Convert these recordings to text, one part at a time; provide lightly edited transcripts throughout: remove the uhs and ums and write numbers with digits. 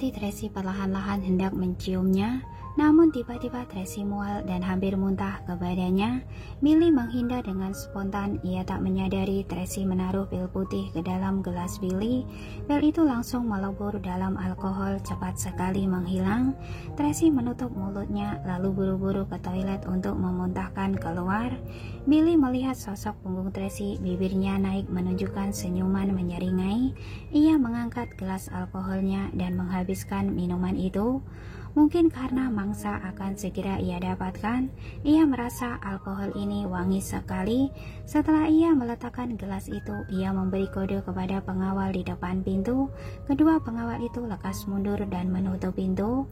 mendekati Tracy perlahan-lahan hendak menciumnya, namun tiba-tiba Tracy mual dan hampir muntah ke badannya. Billy menghindar dengan spontan. Ia tak menyadari Tracy menaruh pil putih ke dalam gelas Billy. Pil itu langsung melebur dalam alkohol, cepat sekali menghilang. Tracy menutup mulutnya lalu buru-buru ke toilet untuk memuntahkan keluar. Billy melihat sosok punggung Tracy, bibirnya naik menunjukkan senyuman menyeringai. Ia mengangkat gelas alkoholnya dan menghabiskan minuman itu. Mungkin karena mangsa akan segera ia dapatkan, ia merasa alkohol ini wangi sekali. Setelah ia meletakkan gelas itu, ia memberi kode kepada pengawal di depan pintu. Kedua pengawal itu lekas mundur dan menutup pintu.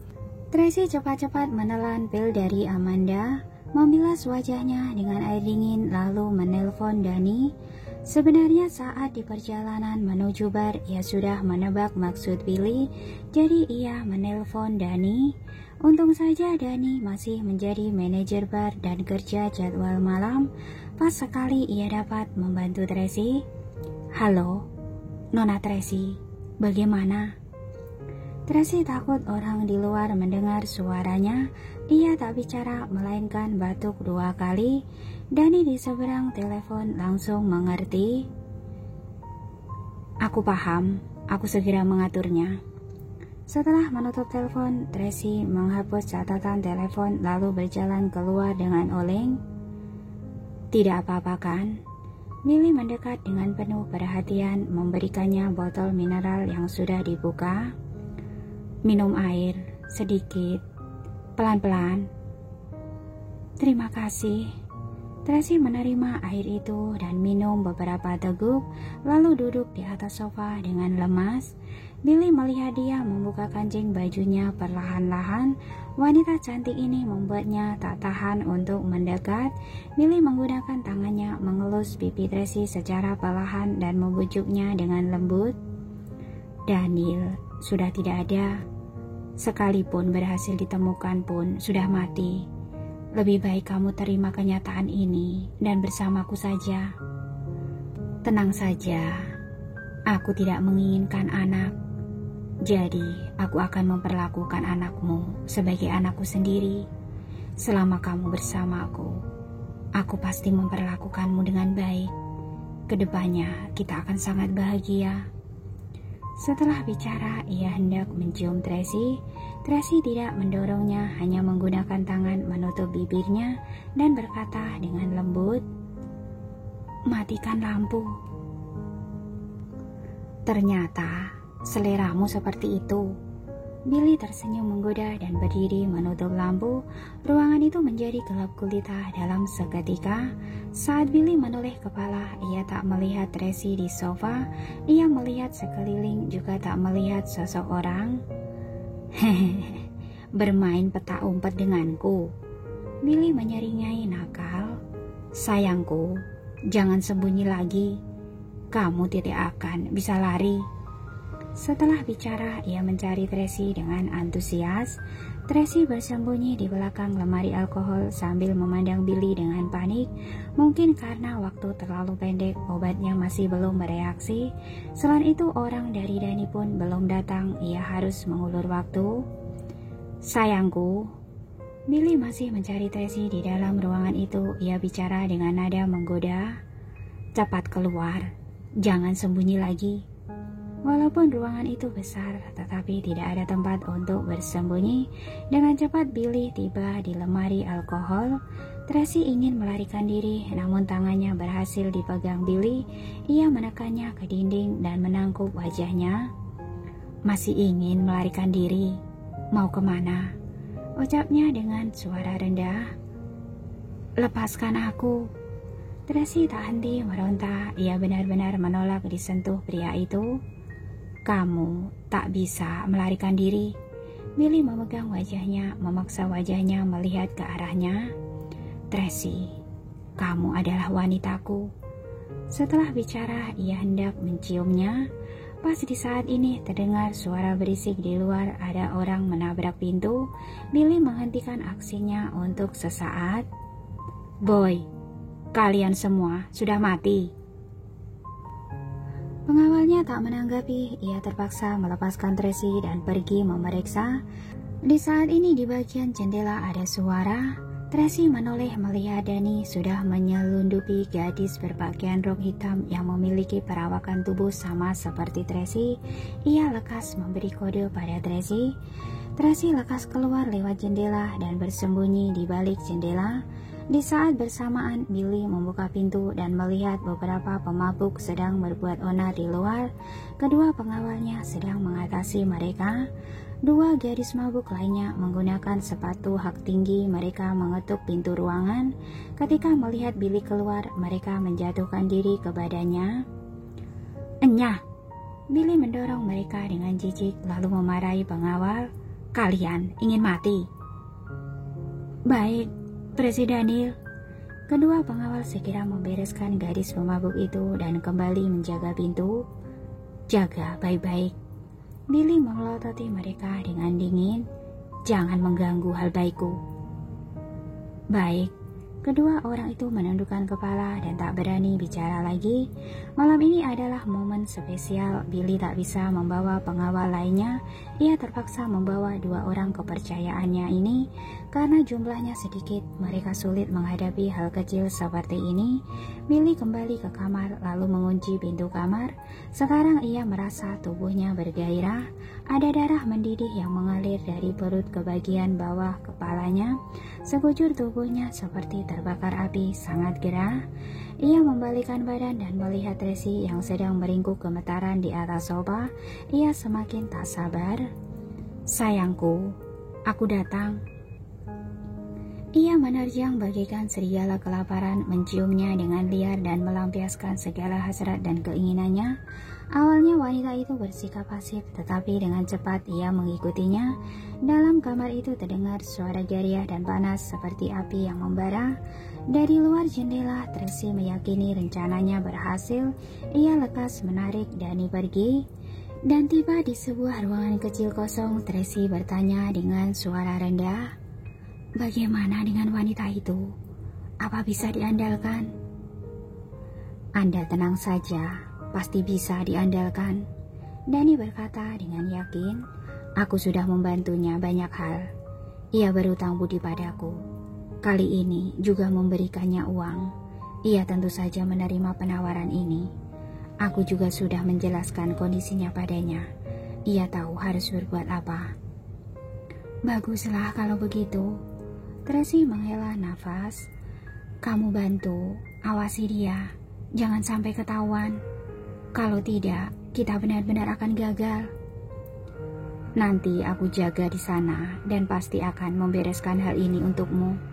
Tracy cepat-cepat menelan pil dari Amanda, membilas wajahnya dengan air dingin lalu menelpon Dani. Sebenarnya saat di perjalanan menuju bar, ia sudah menebak maksud Billy, jadi ia menelpon Dani. Untung saja Dani masih menjadi manajer bar dan kerja jadwal malam. Pas sekali ia dapat membantu Tracy. "Halo, Nona Tracy, bagaimana?" Tracy takut orang di luar mendengar suaranya. Dia tak bicara melainkan batuk 2 kali. Dani di seberang telepon langsung mengerti. "Aku paham, aku segera mengaturnya." Setelah menutup telepon, Tracy menghapus catatan telepon lalu berjalan keluar dengan oleng. "Tidak apa-apa kan?" Billy mendekat dengan penuh perhatian, memberikannya botol mineral yang sudah dibuka. "Minum air, sedikit, pelan-pelan." "Terima kasih." Tracy menerima air itu dan minum beberapa teguk, lalu duduk di atas sofa dengan lemas. Billy melihat dia membuka kancing bajunya perlahan-lahan. Wanita cantik ini membuatnya tak tahan untuk mendekat. Billy menggunakan tangannya mengelus pipi Tracy secara perlahan dan membujuknya dengan lembut. "Daniel sudah tidak ada. Sekalipun berhasil ditemukan pun sudah mati. Lebih baik kamu terima kenyataan ini dan bersamaku saja." "Tenang saja, aku tidak menginginkan anak. Jadi aku akan memperlakukan anakmu sebagai anakku sendiri. Selama kamu bersamaku, aku pasti memperlakukanmu dengan baik. Kedepannya kita akan sangat bahagia." Setelah bicara, ia hendak mencium Tracy. Tracy tidak mendorongnya, hanya menggunakan tangan menutup bibirnya dan berkata dengan lembut, "Matikan lampu." "Ternyata seleramu seperti itu." Billy tersenyum menggoda dan berdiri menutup lampu. Ruangan itu menjadi gelap gulita dalam seketika. Saat Billy menoleh kepala, ia tak melihat Tracy di sofa. Ia melihat sekeliling, juga tak melihat sosok orang. "Hehehe, bermain petak umpet denganku." Billy menyeringai nakal. "Sayangku, jangan sembunyi lagi. Kamu tidak akan bisa lari." Setelah bicara, ia mencari Tracy dengan antusias. Tracy bersembunyi di belakang lemari alkohol sambil memandang Billy dengan panik. Mungkin karena waktu terlalu pendek, obatnya masih belum bereaksi. Selain itu, orang dari Dani pun belum datang. Ia harus mengulur waktu. "Sayangku." Billy masih mencari Tracy di dalam ruangan itu. Ia bicara dengan nada menggoda. "Cepat keluar, jangan sembunyi lagi." Walaupun ruangan itu besar, tetapi tidak ada tempat untuk bersembunyi. Dengan cepat Billy tiba di lemari alkohol. Tracy ingin melarikan diri, namun tangannya berhasil dipegang Billy. Ia menekannya ke dinding dan menangkup wajahnya. "Masih ingin melarikan diri? Mau kemana?" ucapnya dengan suara rendah. "Lepaskan aku." Tracy tak henti meronta. Ia benar-benar menolak disentuh pria itu. "Kamu tak bisa melarikan diri." Billy memegang wajahnya, memaksa wajahnya melihat ke arahnya. "Tracy, kamu adalah wanitaku." Setelah bicara, ia hendak menciumnya. Pas di saat ini terdengar suara berisik di luar, ada orang menabrak pintu. Billy menghentikan aksinya untuk sesaat. "Boy, kalian semua sudah mati." Pengawalnya tak menanggapi, ia terpaksa melepaskan Tracy dan pergi memeriksa. Di saat ini di bagian jendela ada suara. Tracy menoleh melihat Dani sudah menyelundupi gadis berpakaian rok hitam yang memiliki perawakan tubuh sama seperti Tracy. Ia lekas memberi kode pada Tracy. Tracy lekas keluar lewat jendela dan bersembunyi di balik jendela. Di saat bersamaan, Billy membuka pintu dan melihat beberapa pemabuk sedang berbuat onar di luar. Kedua pengawalnya sedang mengatasi mereka. Dua gadis mabuk lainnya menggunakan sepatu hak tinggi. Mereka mengetuk pintu ruangan. Ketika melihat Billy keluar, mereka menjatuhkan diri ke badannya. "Enyah!" Billy mendorong mereka dengan jijik lalu memarahi pengawal. "Kalian ingin mati?" "Baik, Presiden Daniel." Kedua pengawal segera membereskan gadis pemabuk itu dan kembali menjaga pintu. "Jaga baik-baik." Billy melototi mereka dengan dingin. "Jangan mengganggu hal baikku." "Baik." Kedua orang itu menundukkan kepala dan tak berani bicara lagi. Malam ini adalah momen spesial. Billy tak bisa membawa pengawal lainnya. Ia terpaksa membawa dua orang kepercayaannya ini. Karena jumlahnya sedikit, mereka sulit menghadapi hal kecil seperti ini. Billy kembali ke kamar lalu mengunci pintu kamar. Sekarang ia merasa tubuhnya bergairah. Ada darah mendidih yang mengalir dari perut ke bagian bawah kepalanya. Sekujur tubuhnya seperti terbakar api, sangat gerah. Ia membalikkan badan dan melihat Tracy yang sedang meringkuk gemetaran di atas sofa. Ia semakin tak sabar. "Sayangku, aku datang." Ia menerjang bagaikan serigala kelaparan, menciumnya dengan liar dan melampiaskan segala hasrat dan keinginannya. Awalnya wanita itu bersikap pasif, tetapi dengan cepat ia mengikutinya. Dalam kamar itu terdengar suara gariah dan panas seperti api yang membara. Dari luar jendela, Tracy meyakini rencananya berhasil. Ia lekas menarik Dani pergi. Dan tiba di sebuah ruangan kecil kosong, Tracy bertanya dengan suara rendah, "Bagaimana dengan wanita itu? Apa bisa diandalkan?" "Anda tenang saja, pasti bisa diandalkan," Dani berkata dengan yakin. "Aku sudah membantunya banyak hal. Ia berutang budi padaku. Kali ini juga memberikannya uang. Ia tentu saja menerima penawaran ini. Aku juga sudah menjelaskan kondisinya padanya. Ia tahu harus berbuat apa." "Baguslah kalau begitu." Tracy menghela nafas. "Kamu bantu, awasi dia. Jangan sampai ketahuan. Kalau tidak, kita benar-benar akan gagal." "Nanti aku jaga di sana dan pasti akan membereskan hal ini untukmu."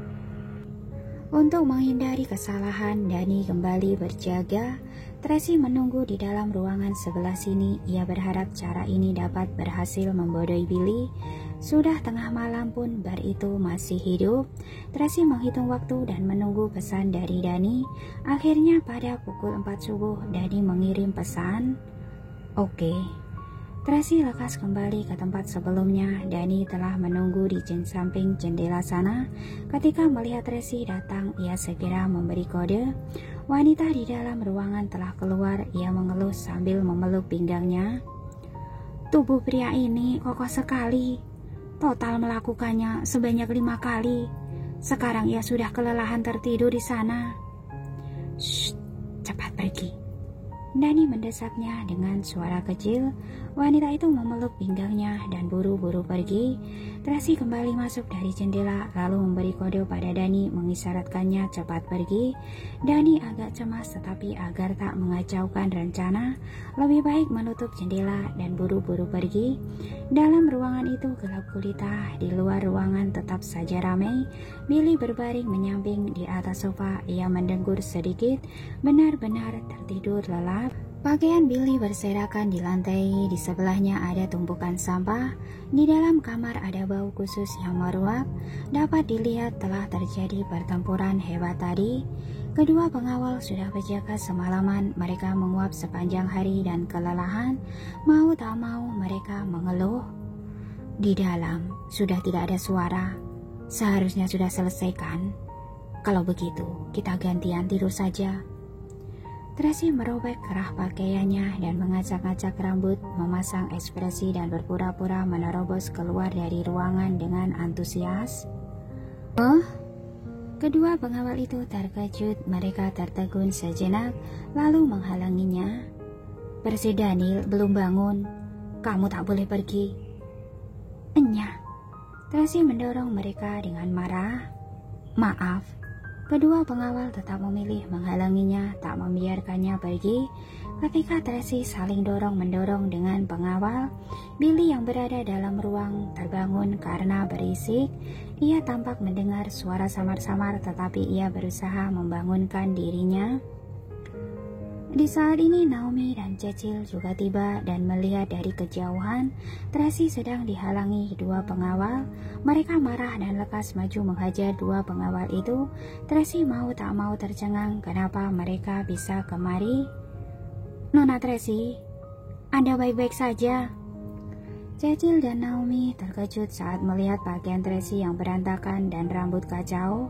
Untuk menghindari kesalahan, Dani kembali berjaga. Tracy menunggu di dalam ruangan sebelah sini. Ia berharap cara ini dapat berhasil membodohi Billy. Sudah tengah malam pun bar itu masih hidup. Tracy menghitung waktu dan menunggu pesan dari Dani. Akhirnya pada pukul 4 subuh, Dani mengirim pesan. "Oke." Tracy lekas kembali ke tempat sebelumnya. Dani telah menunggu di samping jendela sana. Ketika melihat Tracy datang, ia segera memberi kode. Wanita di dalam ruangan telah keluar. Ia mengeluh sambil memeluk pinggangnya. "Tubuh pria ini kokoh sekali. Total melakukannya sebanyak 5 kali. Sekarang ia sudah kelelahan tertidur di sana." "Shh, cepat pergi." Dani mendesaknya dengan suara kecil. Wanita itu memeluk pinggangnya dan buru-buru pergi. Tracy kembali masuk dari jendela lalu memberi kode pada Dani mengisyaratkannya cepat pergi. Dani agak cemas, tetapi agar tak mengacaukan rencana, lebih baik menutup jendela dan buru-buru pergi. Dalam ruangan itu gelap gulita. Di luar ruangan tetap saja ramai. Billy berbaring menyamping di atas sofa. Ia mendengkur sedikit, benar-benar tertidur lelap. Pakaian Billy berserakan di lantai. Di sebelahnya ada tumpukan sampah. Di dalam kamar ada bau khusus yang meruap. Dapat dilihat telah terjadi pertempuran hebat tadi. Kedua pengawal sudah berjaga semalaman. Mereka menguap sepanjang hari dan kelelahan. Mau tak mau mereka mengeluh. Di dalam sudah tidak ada suara. Seharusnya sudah selesai kan? Kalau begitu kita gantian tidur saja. Tracy merobek kerah pakaiannya dan mengacak-acak rambut, memasang ekspresi dan berpura-pura menerobos keluar dari ruangan dengan antusias. "Oh?" Kedua pengawal itu terkejut, mereka tertegun sejenak, lalu menghalanginya. "Presiden belum bangun, kamu tak boleh pergi." "Enyah." Tracy mendorong mereka dengan marah. "Maaf." Kedua pengawal tetap memilih menghalanginya, tak membiarkannya pergi. Ketika Tracy saling dorong-mendorong dengan pengawal, Billy yang berada dalam ruang terbangun karena berisik. Ia tampak mendengar suara samar-samar, tetapi ia berusaha membangunkan dirinya. Di saat ini Naomi dan Cecil juga tiba dan melihat dari kejauhan Tracy sedang dihalangi dua pengawal. Mereka marah dan lekas maju menghajar dua pengawal itu. Tracy mau tak mau tercengang kenapa mereka bisa kemari. "Nona Tracy, Anda baik-baik saja?" Cecil dan Naomi terkejut saat melihat pakaian Tracy yang berantakan dan rambut kacau.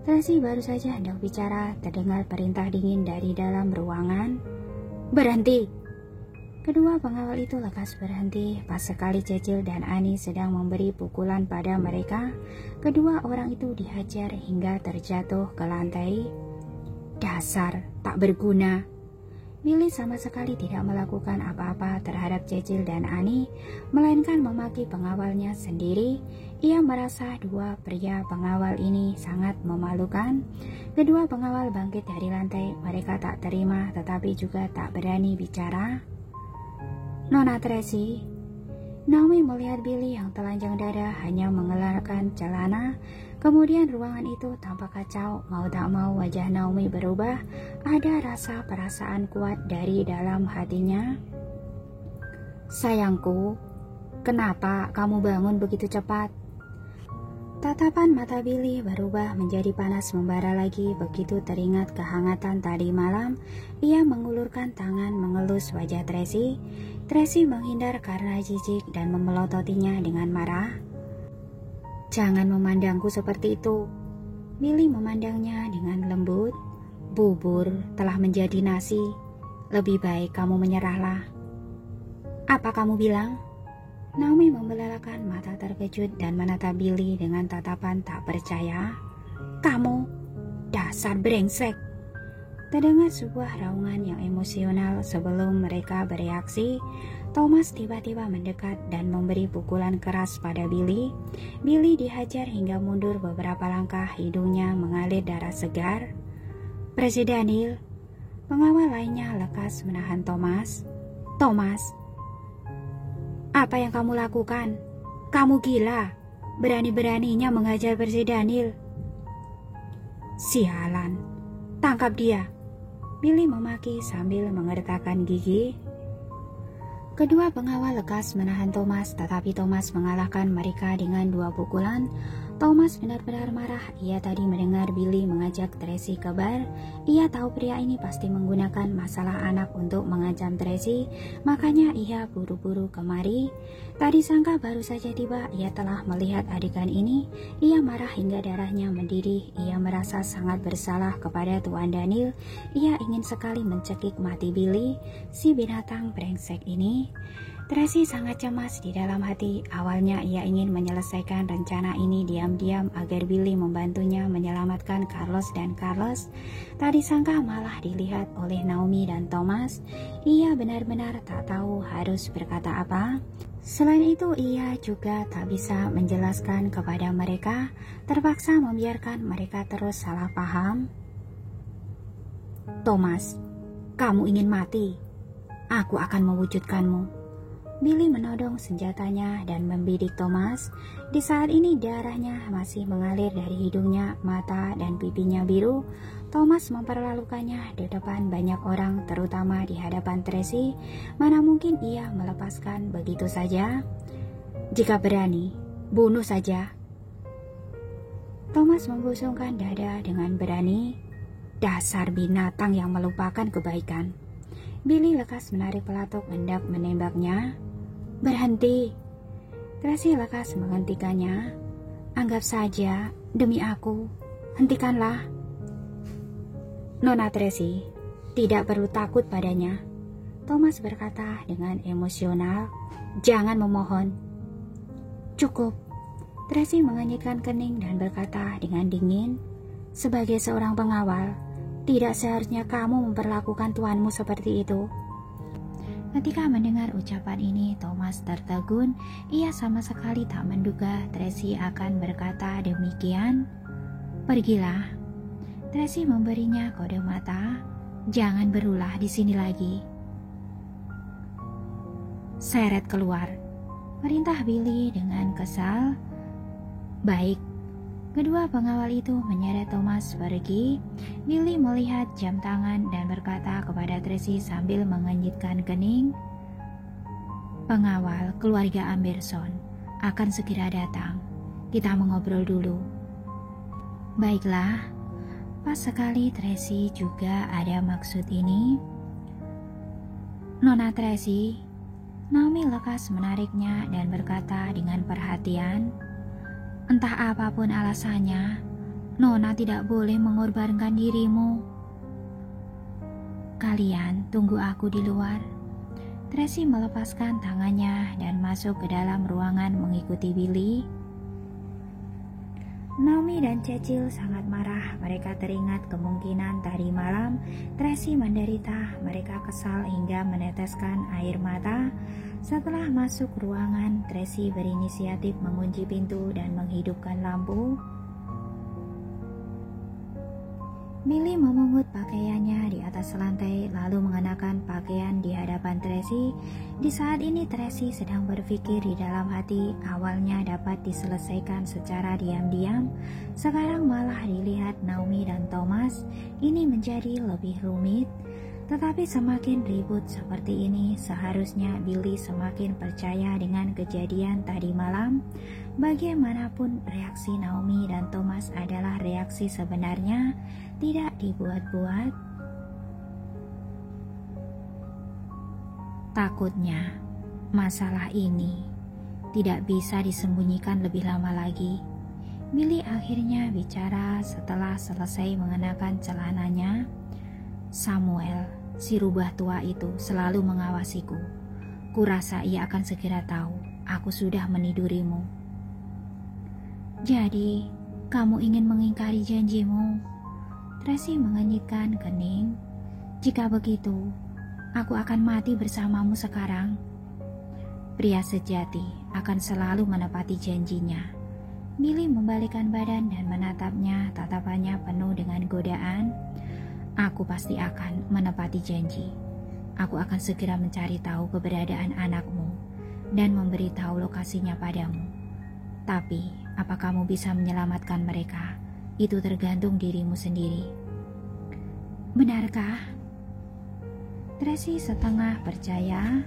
Tracy baru saja hendak bicara, terdengar perintah dingin dari dalam ruangan. "Berhenti!" Kedua pengawal itu lekas berhenti. Pas sekali Cecil dan Annie sedang memberi pukulan pada mereka, kedua orang itu dihajar hingga terjatuh ke lantai. "Dasar tak berguna!" Billy sama sekali tidak melakukan apa-apa terhadap Cecil dan Annie, melainkan memaki pengawalnya sendiri. Ia merasa dua pria pengawal ini sangat memalukan. Kedua pengawal bangkit dari lantai, mereka tak terima tetapi juga tak berani bicara. "Nona Tracy." Naomi melihat Billy yang telanjang dada hanya mengenakan celana. Kemudian ruangan itu tampak kacau. Mau tak mau wajah Naomi berubah. Ada rasa perasaan kuat dari dalam hatinya. "Sayangku, kenapa kamu bangun begitu cepat?" Tatapan mata Billy berubah menjadi panas membara lagi begitu teringat kehangatan tadi malam. Ia mengulurkan tangan mengelus wajah Tracy. Tracy menghindar karena jijik dan memelototinya dengan marah. "Jangan memandangku seperti itu." Billy memandangnya dengan lembut. "Bubur telah menjadi nasi. Lebih baik kamu menyerahlah." "Apa kamu bilang?" Naomi membelalakan mata terkejut dan menatap Billy dengan tatapan tak percaya. "Kamu, dasar brengsek!" Terdengar sebuah raungan yang emosional. Sebelum mereka bereaksi, Thomas tiba-tiba mendekat dan memberi pukulan keras pada Billy. Billy dihajar hingga mundur beberapa langkah, hidungnya mengalir darah segar. "Presiden." Pengawal lainnya lekas menahan Thomas. "Thomas, apa yang kamu lakukan? Kamu gila, berani-beraninya menghajar Presiden." "Sialan, tangkap dia!" Billy memaki sambil mengertakkan gigi. Kedua pengawal lekas menahan Thomas, tetapi Thomas mengalahkan mereka dengan 2 pukulan. Thomas benar-benar marah. Ia tadi mendengar Billy mengajak Tracy ke bar. Ia tahu pria ini pasti menggunakan masalah anak untuk mengancam Tracy, makanya ia buru-buru kemari. Tadi sangka baru saja tiba, ia telah melihat adegan ini. Ia marah hingga darahnya mendidih. Ia merasa sangat bersalah kepada Tuan Daniel. Ia ingin sekali mencekik mati Billy, si binatang brengsek ini. Tracy sangat cemas di dalam hati. Awalnya ia ingin menyelesaikan rencana ini diam-diam agar Billy membantunya menyelamatkan Carlos dan Carlos. Tak disangka malah dilihat oleh Naomi dan Thomas. Ia benar-benar tak tahu harus berkata apa. Selain itu ia juga tak bisa menjelaskan kepada mereka, terpaksa membiarkan mereka terus salah paham. "Thomas, kamu ingin mati? Aku akan mewujudkanmu." Billy menodong senjatanya dan membidik Thomas. Di saat ini darahnya masih mengalir dari hidungnya, mata, dan pipinya biru. Thomas memperlakukannya di depan banyak orang, terutama di hadapan Tracy. Mana mungkin ia melepaskan begitu saja? "Jika berani, bunuh saja." Thomas membusungkan dada dengan berani. "Dasar binatang yang melupakan kebaikan." Billy lekas menarik pelatuk hendak menembaknya. "Berhenti." Tracy lekas menghentikannya. "Anggap saja demi aku, hentikanlah." Nona Tracy, tidak perlu takut padanya. Thomas berkata dengan emosional. Jangan memohon. Cukup. Tracy menganjitkan kening dan berkata dengan dingin. Sebagai seorang pengawal, tidak seharusnya kamu memperlakukan tuanmu seperti itu. Ketika mendengar ucapan ini, Thomas tertegun. Ia sama sekali tak menduga Tracy akan berkata demikian. Pergilah. Tracy memberinya kode mata. Jangan berulah di sini lagi. Seret keluar. Perintah Billy dengan kesal. Baik. Kedua pengawal itu menyeret Thomas pergi. Billy melihat jam tangan dan berkata kepada Tracy sambil menganjitkan kening. Pengawal keluarga Amberson akan segera datang. Kita mengobrol dulu. Baiklah. Pas sekali Tracy juga ada maksud ini. Nona Tracy, Naomi lekas menariknya dan berkata dengan perhatian, entah apapun alasannya, Nona tidak boleh mengorbankan dirimu. Kalian tunggu aku di luar. Tracy melepaskan tangannya dan masuk ke dalam ruangan mengikuti Billy. Naomi dan Cecil sangat marah. Mereka teringat kemungkinan tadi malam Tracy menderita. Mereka kesal hingga meneteskan air mata. Setelah masuk ruangan, Tracy berinisiatif mengunci pintu dan menghidupkan lampu. Billy memungut pakaiannya di atas lantai lalu mengenakan pakaian di hadapan Tracy. Di saat ini Tracy sedang berpikir di dalam hati, awalnya dapat diselesaikan secara diam-diam, sekarang malah dilihat Naomi dan Thomas, ini menjadi lebih rumit. Tetapi semakin ribut seperti ini, seharusnya Billy semakin percaya dengan kejadian tadi malam. Bagaimanapun reaksi Naomi dan Thomas adalah reaksi sebenarnya, tidak dibuat-buat. Takutnya masalah ini tidak bisa disembunyikan lebih lama lagi. Billy akhirnya bicara setelah selesai mengenakan celananya. Samuel, si rubah tua itu selalu mengawasiku. Kurasa ia akan segera tahu aku sudah menidurimu. Jadi, kamu ingin mengingkari janjimu? Tracy menganjitkan kening. Jika begitu, aku akan mati bersamamu sekarang. Pria sejati akan selalu menepati janjinya. Billy membalikkan badan dan menatapnya, tatapannya penuh dengan godaan. Aku pasti akan menepati janji. Aku akan segera mencari tahu keberadaan anakmu dan memberitahu lokasinya padamu. Tapi, apa kamu bisa menyelamatkan mereka? Itu tergantung dirimu sendiri. Benarkah? Tracy setengah percaya.